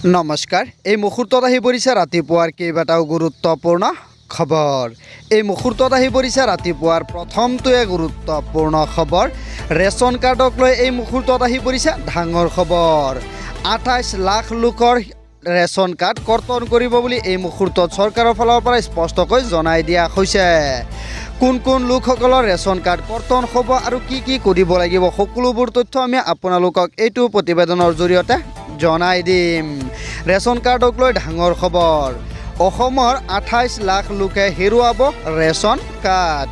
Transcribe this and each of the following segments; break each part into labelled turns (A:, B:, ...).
A: নমস্কাৰ। এই মুহূৰ্তত আহি পৰিছে ৰাতিপুৱাৰ কেইবাটাও গুৰুত্বপূৰ্ণ খবৰ। এই মুহূৰ্তত আহি পৰিছে ৰাতিপুৱাৰ প্ৰথমটোৱে গুৰুত্বপূৰ্ণ খবৰ। ৰেচন কাৰ্ডক লৈ এই মুহূৰ্তত আহি পৰিছে ডাঙৰ খবৰ। 28 লাখ লোকৰ ৰেচন কাৰ্ড কৰ্তন কৰিব বুলি এই মুহূৰ্তত চৰকাৰৰ ফালৰ পৰা স্পষ্টকৈ জনাই দিয়া হৈছে। কোন কোন লোকসকলৰ ৰেচন কাৰ্ড কৰ্তন হ'ব আৰু কি কি কৰিব লাগিব সকলোবোৰ তথ্য আমি আপোনালোকক এইটো প্ৰতিবেদনৰ জৰিয়তে জনাই দিম। ৰেচন কাৰ্ডক লৈ ডাঙৰ খবৰ। অসমৰ 28 লাখ লোকে হেৰুৱাব ৰেচন কাৰ্ড।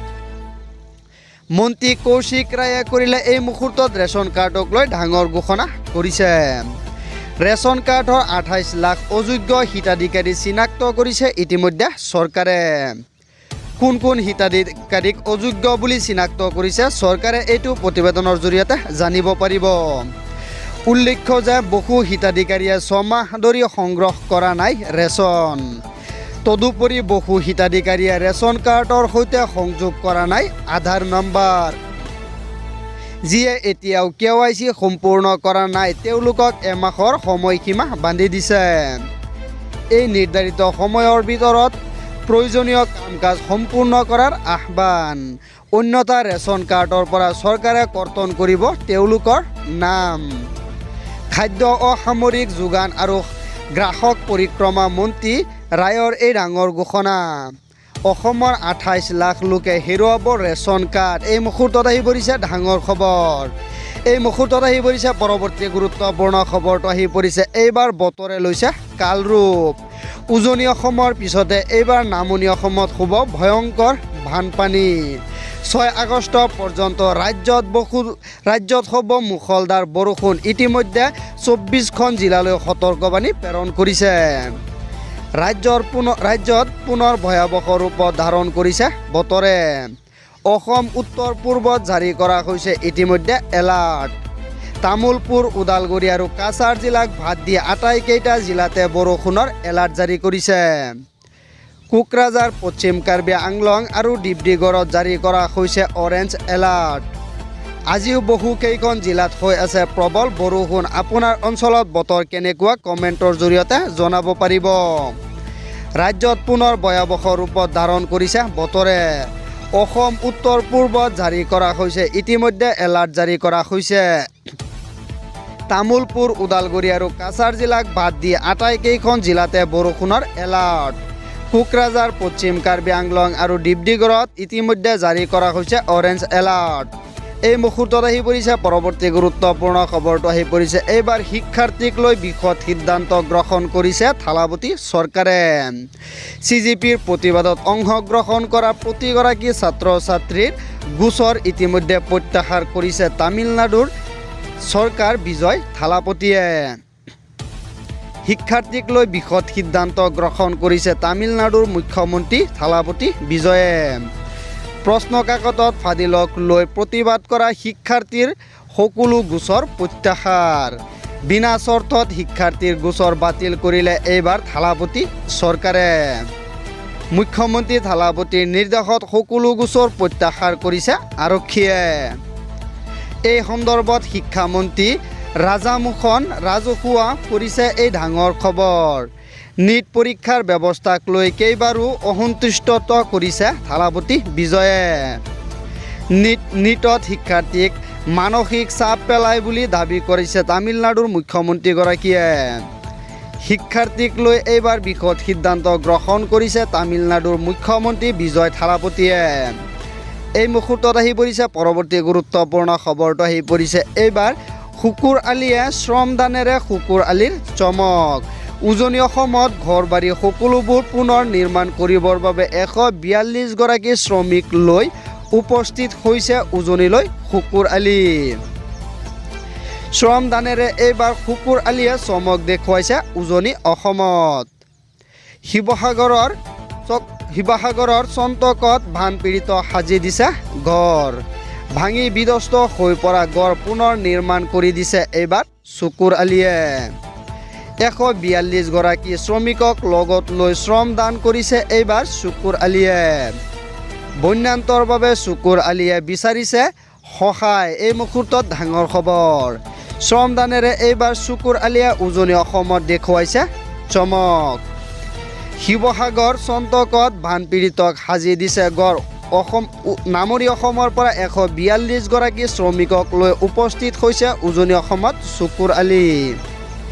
A: মন্ত্ৰী কৌশিক ৰায়ে কৰিলে এই মুহূৰ্তত ৰেচন কাৰ্ডক লৈ ডাঙৰ ঘোষণা কৰিছে। ৰেচন কাৰ্ডৰ 28 লাখ অযোগ্য হিতাধিকাৰী চিনাক্ত কৰিছে ইতিমধ্যে চৰকাৰে। কোন কোন হিতাধিকাৰীক অযোগ্য বুলি চিনাক্ত কৰিছে চৰকাৰে এইটো প্ৰতিবেদনৰ জৰিয়তে জানিব পাৰিব। উল্লেখ্য যে বহু হিতাধিকাৰীয়ে 6 মাহ ধৰি সংগ্ৰহ কৰা নাই ৰেচন। তদুপৰি বহু হিতাধিকাৰীয়ে ৰেচন কাৰ্ডৰ সৈতে সংযোগ কৰা নাই আধাৰ নম্বৰ। যিয়ে এতিয়াও KYC সম্পূৰ্ণ কৰা নাই তেওঁলোকক এমাহৰ সময়সীমা বান্ধি দিছে। এই নিৰ্ধাৰিত সময়ৰ ভিতৰত প্ৰয়োজনীয় কাম কাজ সম্পূৰ্ণ কৰাৰ আহ্বান। অন্যথা ৰেচন কাৰ্ডৰ পৰা চৰকাৰে কৰ্তন কৰিব তেওঁলোকৰ নাম। খাদ্য অসামৰিক যোগান আৰু গ্ৰাহক পৰিক্ৰমা মন্ত্ৰী ৰায়ৰ এই ডাঙৰ ঘোষণা। অসমৰ 28 লাখ লোকে হেৰুৱাব ৰেচন কাৰ্ড। এই মুহূৰ্তত আহি পৰিছে ডাঙৰ খবৰ। এই মুহূৰ্তত আহি পৰিছে পৰৱৰ্তী গুৰুত্বপূৰ্ণ খবৰটো আহি পৰিছে। এইবাৰ বতৰে লৈছে কাল ৰূপ। উজনি অসমৰ পিছতে এইবাৰ নামনি অসমত হ'ব ভয়ংকৰ বানপানী। 6 আগষ্ট পৰ্যন্ত ৰাজ্যত হ'ব মুষলধাৰ বৰষুণ। ইতিমধ্যে 24খন জিলালৈ সতৰ্কবাণী প্ৰেৰণ কৰিছে। ৰাজ্যত পুনৰ ভয়াৱহ ৰূপ ধাৰণ কৰিছে বতৰে। অসম উত্তৰ পূৰ্বত জাৰি কৰা হৈছে ইতিমধ্যে এলাৰ্ট। তামুলপুৰ, ওদালগুৰি আৰু কাছাৰ জিলাক বাদ দি আটাইকেইটা জিলাতে বৰষুণৰ এলাৰ্ট জাৰি কৰিছে। কোকৰাঝাৰ, পশ্চিম কাৰ্বি আংলং আৰু ডিব্ৰুগড়ত জাৰি কৰা হৈছে অৰেঞ্জ এলাৰ্ট। আজিও বহুকেইখন জিলাত হৈ আছে প্ৰবল বৰষুণ। আপোনাৰ অঞ্চলত বতৰ কেনেকুৱা কমেণ্টৰ জৰিয়তে জনাব পাৰিব। ৰাজ্যত পুনৰ ভয়াৱহ ৰূপত ধাৰণ কৰিছে বতৰে। অসম উত্তৰ পূৰ্বত জাৰি কৰা হৈছে ইতিমধ্যে এলাৰ্ট জাৰি কৰা হৈছে। তামুলপুৰ, ওদালগুৰি আৰু কাছাৰ জিলাক বাদ দি আটাইকেইখন জিলাতে বৰষুণৰ এলাৰ্ট। কোকৰাঝাৰ, পশ্চিম কাৰ্বি আংলং আৰু ডিব্ৰুগড়ত ইতিমধ্যে জাৰি কৰা হৈছে অৰেঞ্জ এলাৰ্ট। এই মুহূৰ্তত আহি পৰিছে পৰৱৰ্তী গুৰুত্বপূৰ্ণ খবৰটো আহি পৰিছে। এইবাৰ শিক্ষাৰ্থীক লৈ বিশদ সিদ্ধান্ত গ্ৰহণ কৰিছে থালাপতি চৰকাৰে। CGPৰ প্ৰতিবাদত অংশগ্ৰহণ কৰা প্ৰতিগৰাকী ছাত্ৰ ছাত্ৰীৰ গোচৰ ইতিমধ্যে প্ৰত্যাহাৰ কৰিছে তামিলনাডুৰ চৰকাৰ বিজয় থালাপতিয়ে। শিক্ষাৰ্থীক লৈ বিশদ সিদ্ধান্ত গ্ৰহণ কৰিছে তামিলনাডুৰ মুখ্যমন্ত্ৰী থালাপতি বিজয়ে। প্ৰশ্ন কাকতত ফাদিলক লৈ প্ৰতিবাদ কৰা শিক্ষাৰ্থীৰ সকলো গোচৰ প্ৰত্যাহাৰ। বিনা চৰ্তত শিক্ষাৰ্থীৰ গোচৰ বাতিল কৰিলে এইবাৰ থালাপতি চৰকাৰে। মুখ্যমন্ত্ৰী থালাপতিৰ নিৰ্দেশত সকলো গোচৰ প্ৰত্যাহাৰ কৰিছে আৰক্ষীয়ে। এই সন্দৰ্ভত শিক্ষামন্ত্ৰী ৰাজামোহন ৰাজহুৱা কৰিছে এই ডাঙৰ খবৰ। নীট পৰীক্ষাৰ ব্যৱস্থাক লৈ কেইবাৰো অসন্তুষ্ট কৰিছে থালাপতি বিজয়ে। নীটত শিক্ষাৰ্থীক মানসিক চাপ পেলায় বুলি দাবী কৰিছে তামিলনাডুৰ মুখ্যমন্ত্ৰীগৰাকীয়ে। শিক্ষাৰ্থীক লৈ এইবাৰ বিশদ সিদ্ধান্ত গ্ৰহণ কৰিছে তামিলনাডুৰ মুখ্যমন্ত্ৰী বিজয় থালাপতিয়ে। এই মুহূৰ্তত আহি পৰিছে পৰৱৰ্তী গুৰুত্বপূৰ্ণ খবৰটো আহি পৰিছে। এইবাৰ শুকুৰ আলীয়ে শ্ৰমদানেৰে শুকুৰ আলীৰ চমক। উজনি অসমত ঘৰ বাৰী সকলোবোৰ পুনৰ নিৰ্মাণ কৰিবৰ বাবে 142 গৰাকী শ্ৰমিক লৈ উপস্থিত হৈছে উজনিলৈ শুকুৰ আলী। শ্ৰমদানেৰে এইবাৰ শুকুৰ আলীয়ে চমক দেখুৱাইছে উজনি অসমত। শিৱসাগৰৰ চন্তকত বানপীড়িত সাজি দিছে ঘৰ। ভাঙি বিধ্বস্ত হৈ পৰা ঘৰ পুনৰ নিৰ্মাণ কৰি দিছে এইবাৰ শুকুৰ আলীয়ে। 142 গৰাকী শ্ৰমিকক লগত লৈ শ্ৰমদান কৰিছে এইবাৰ শুকুৰ আলীয়ে। বন্যান্তৰ বাবে শুকুৰ আলীয়ে বিচাৰিছে সহায়। এই মুহূৰ্তত ডাঙৰ খবৰ। শ্ৰমদানেৰে এইবাৰ শুকুৰ আলীয়ে উজনি অসমত দেখুৱাইছে চমক। শিৱসাগৰ চন্তকত বানপীড়িতক সাজি দিছে গড়। নামনি অসমৰ পৰা 142 গৰাকী শ্ৰমিকক লৈ উপস্থিত হৈছে উজনি অসমত শুকুৰ আলী।